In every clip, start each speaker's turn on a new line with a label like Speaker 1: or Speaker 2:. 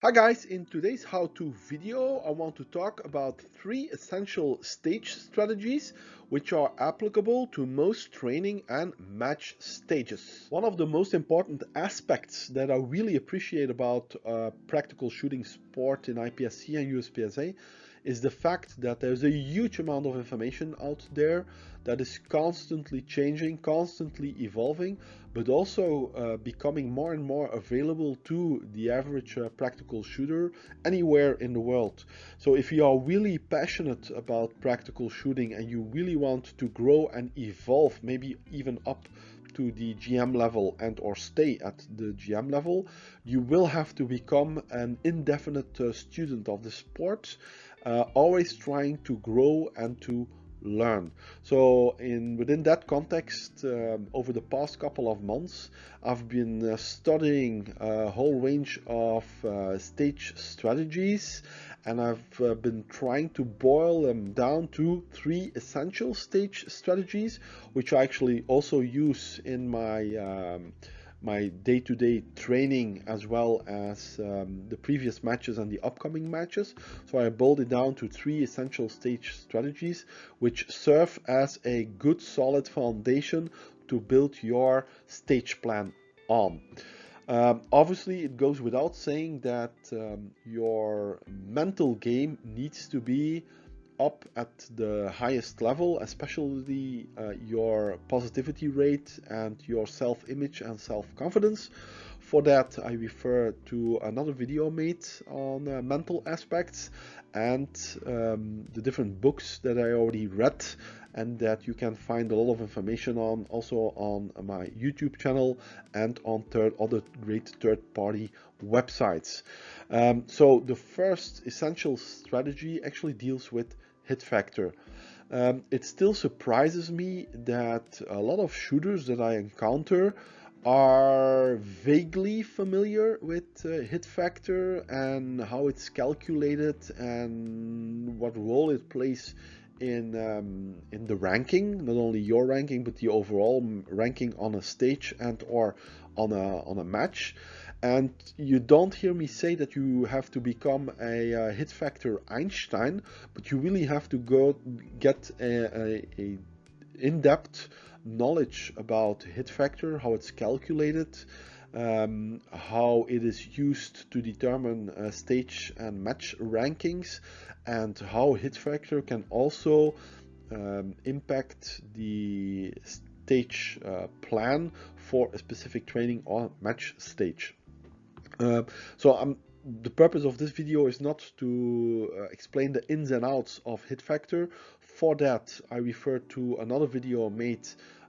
Speaker 1: Hi guys, in today's how-to video I want to talk about 3 essential stage strategies which are applicable to most training and match stages. One of the most important aspects that I really appreciate about practical shooting sport in IPSC and USPSA is the fact that there's a huge amount of information out there that is constantly changing, constantly evolving, but also becoming more and more available to the average practical shooter anywhere in the world. So if you are really passionate about practical shooting and you really want to grow and evolve, maybe even up to the GM level and or stay at the GM level, you will have to become an indefinite student of the sport, always trying to grow and to learn. So within that context, over the past couple of months, I've been studying a whole range of stage strategies, and I've been trying to boil them down to 3 essential stage strategies, which I actually also use in my day-to-day training as well as the previous matches and the upcoming matches. So I boiled it down to 3 essential stage strategies which serve as a good solid foundation to build your stage plan on. Obviously, it goes without saying that your mental game needs to be up at the highest level, especially your positivity rate and your self-image and self-confidence. For that, I refer to another video made on mental aspects and the different books that I already read and that you can find a lot of information on also on my YouTube channel and on other great third-party websites. So the first essential strategy actually deals with hit factor. It still surprises me that a lot of shooters that I encounter are vaguely familiar with hit factor and how it's calculated and what role it plays in the ranking, not only your ranking but the overall ranking on a stage and or on a match. And you don't hear me say that you have to become a hit factor Einstein, but you really have to go get a in-depth knowledge about hit factor, how it's calculated, how it is used to determine stage and match rankings, and how hit factor can also impact the stage plan for a specific training or match stage. So the purpose of this video is not to explain the ins and outs of hit factor. For that, I refer to another video made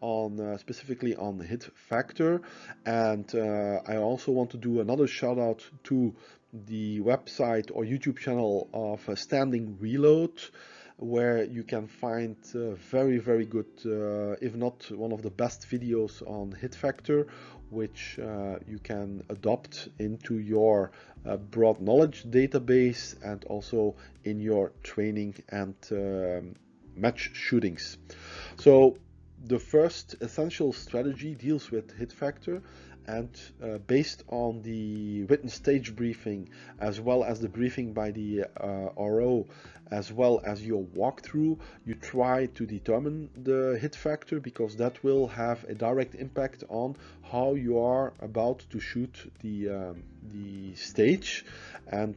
Speaker 1: on specifically on hit factor, and I also want to do another shout out to the website or YouTube channel of Standing Reload, where you can find very good, if not one of the best videos on hit factor, which you can adopt into your broad knowledge database and also in your training and match shootings. So the first essential strategy deals with hit factor, and based on the written stage briefing as well as the briefing by the RO as well as your walkthrough, you try to determine the hit factor, because that will have a direct impact on how you are about to shoot the stage and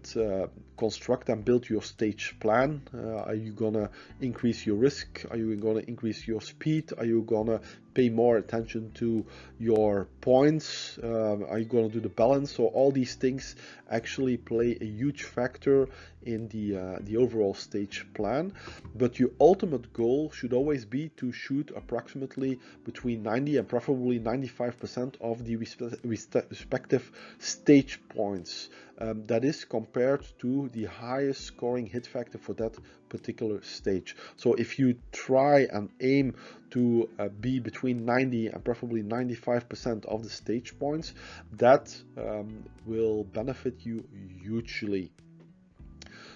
Speaker 1: construct and build your stage plan. Are you gonna increase your risk? Are you gonna increase your speed? Are you gonna pay more attention to your points? Are you going to do the balance? So all these things actually play a huge factor in the overall stage plan. But your ultimate goal should always be to shoot approximately between 90 and preferably 95% of the respective stage points. That is compared to the highest scoring hit factor for that particular stage. So if you try and aim to be between 90 and preferably 95% of the stage points, that will benefit you hugely.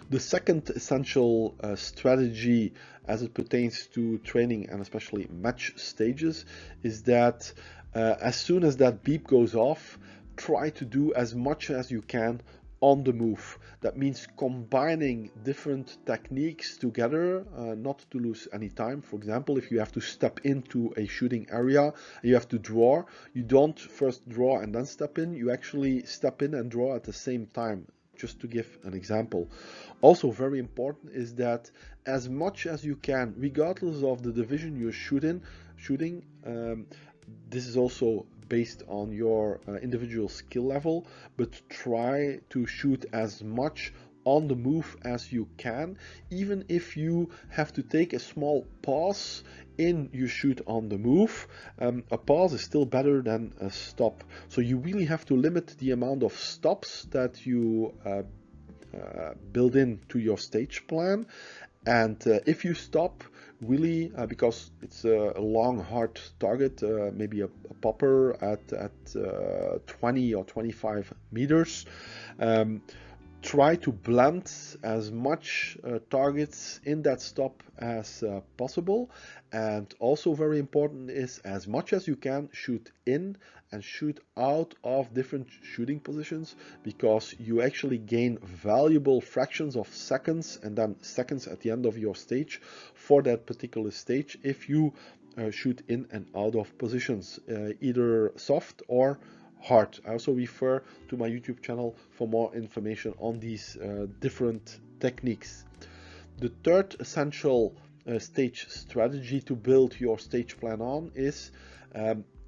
Speaker 1: The second essential strategy as it pertains to training and especially match stages is that as soon as that beep goes off, try to do as much as you can on the move. That means combining different techniques together, not to lose any time. For example, if you have to step into a shooting area and you have to draw, you don't first draw and then step in, you actually step in and draw at the same time, just to give an example. Also very important is that as much as you can, regardless of the division you're shooting, this is also based on your individual skill level, but try to shoot as much on the move as you can, even if you have to take a small pause in your shoot on the move. A pause is still better than a stop, so you really have to limit the amount of stops that you build into your stage plan. And if you stop, really, because it's a long, hard target, maybe a popper at 20 or 25 meters, try to blend as much targets in that stop as possible. And also very important is, as much as you can, shoot in and shoot out of different shooting positions, because you actually gain valuable fractions of seconds and then seconds at the end of your stage for that particular stage if you shoot in and out of positions, either soft or hard. I also refer to my YouTube channel for more information on these different techniques. The third essential stage strategy to build your stage plan on is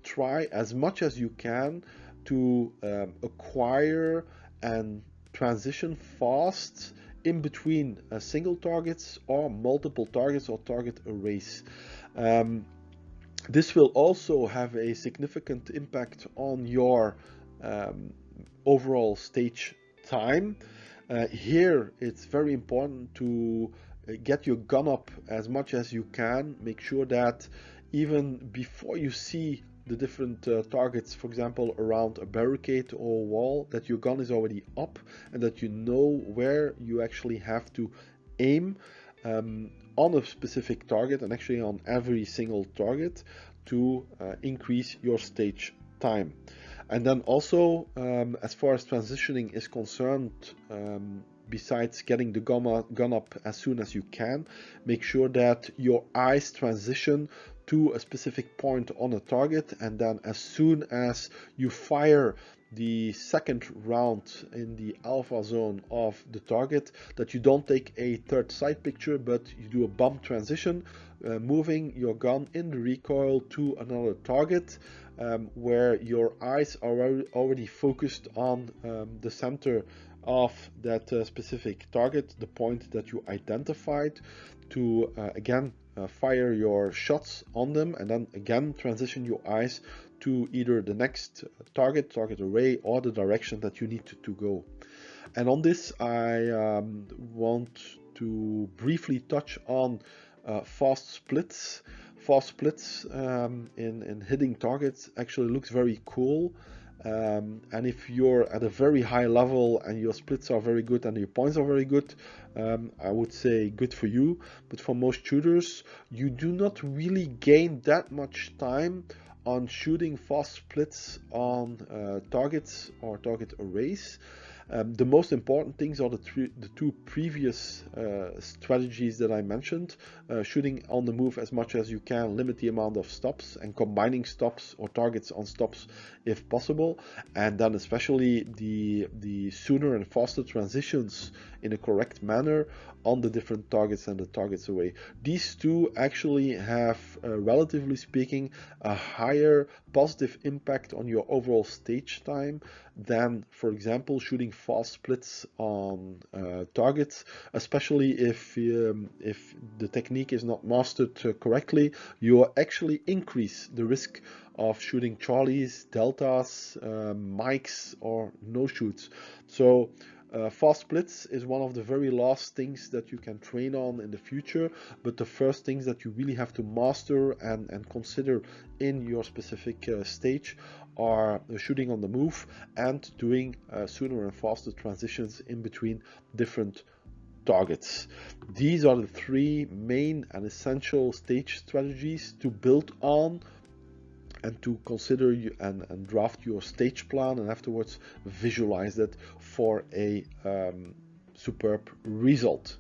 Speaker 1: try as much as you can to acquire and transition fast in between single targets or multiple targets or target arrays. This will also have a significant impact on your overall stage time. Here it's very important to get your gun up as much as you can. Make sure that even before you see the different targets, for example around a barricade or wall, that your gun is already up and that you know where you actually have to aim on a specific target, and actually on every single target, to increase your stage time. And then also, as far as transitioning is concerned, besides getting the gun up as soon as you can, make sure that your eyes transition to a specific point on a target, and then as soon as you fire the second round in the alpha zone of the target, that you don't take a third side picture, but you do a bump transition, moving your gun in the recoil to another target, where your eyes are already focused on the center of that specific target, the point that you identified, to again fire your shots on them, and then again transition your eyes to either the next target array, or the direction that you need to go. And on this, I want to briefly touch on fast splits. Fast splits in hitting targets actually looks very cool. And if you're at a very high level and your splits are very good and your points are very good, I would say good for you. But for most shooters, you do not really gain that much time on shooting fast splits on targets or target arrays. The most important things are the two previous strategies that I mentioned: shooting on the move as much as you can, limit the amount of stops, and combining stops or targets on stops if possible, and then especially the sooner and faster transitions in a correct manner on the different targets and the targets array. These two actually have, relatively speaking, a higher positive impact on your overall stage time than, for example, shooting fast splits on targets, especially if the technique is not mastered correctly. You actually increase the risk of shooting Charlies, Deltas, Mikes, or no shoots. So fast splits is one of the very last things that you can train on in the future, but the first things that you really have to master and consider in your specific stage are shooting on the move and doing sooner and faster transitions in between different targets. These are the three main and essential stage strategies to build on and to consider you and draft your stage plan, and afterwards visualize that for a superb result.